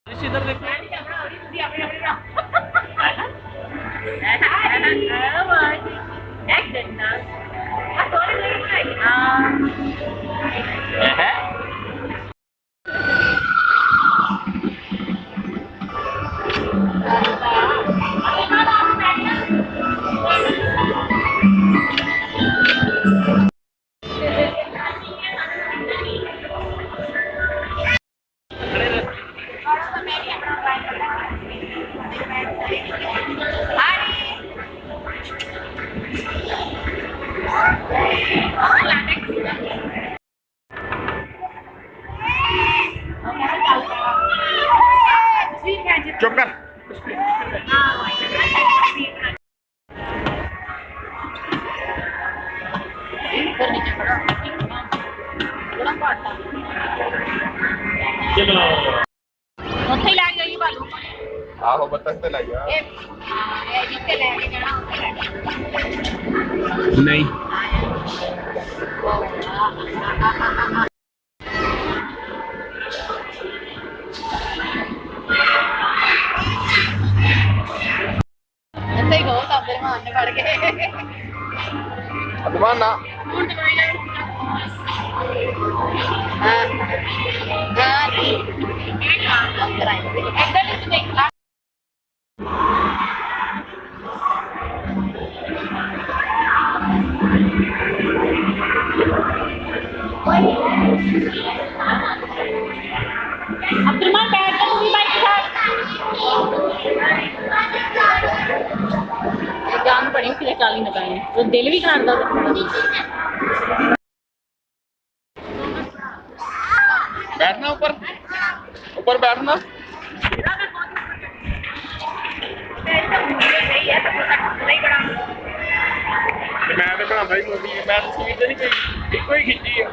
इधर देखो चुप कर ਉੱਥੇ ਹੀ ਲੈ ਜਾਈਏ ਬਾਲੂ आहो बतख ते लाई ਇਹ ਜਿੱਥੇ ਲੈ ਕੇ ਜਾਣਾ ਉੱਥੇ ਲੈ ਕੇ नहीं ਇੱਥੇ ਹੀ ਗੋ ਤਾਂ ਫਿਰ ਮਾਨ ਨੇ ਫੜ ਕੇ अदवाना ਹੁਣ ਦਵਾਈ ਲੈ ਹਾਂ ਹਾਂ ਇੱਧਰ ਨੂੰ ਦੇਖ अब्दुलमान बैठ कर भी बाइक के साथ जान पड़ी फिर चाली न पाए तो दिल भी कराता बैठना ऊपर ऊपर बैठना मैं तो बनाता ही मूवी मैं तो सीट नहीं कोई इको ही खिंची है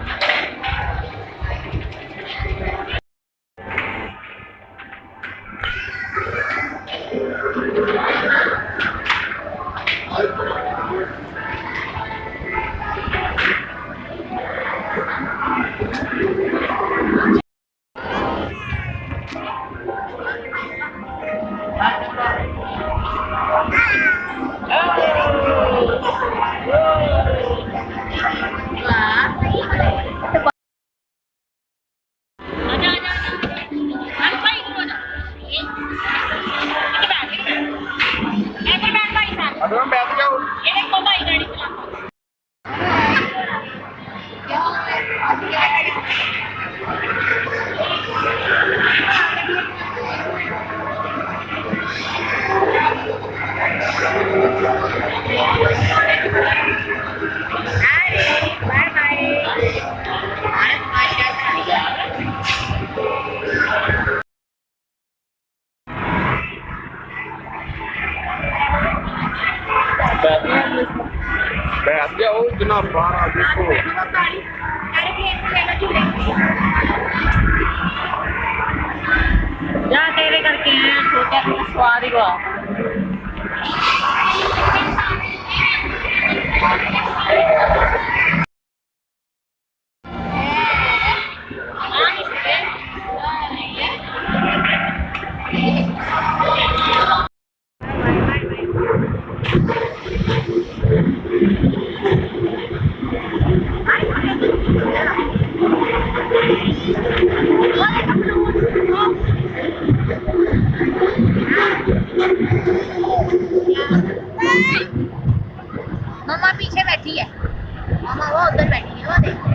अरे मैं बैठ जाऊँ ये देखो भाई गाड़ी चलाता बैठ जाओ इतना बाहर आ देखो जा तेरे करके हैं छोटे स्वाद ही हुआ मम्मा पीछे बैठी है मम्मा वो उधर बैठी है वो देख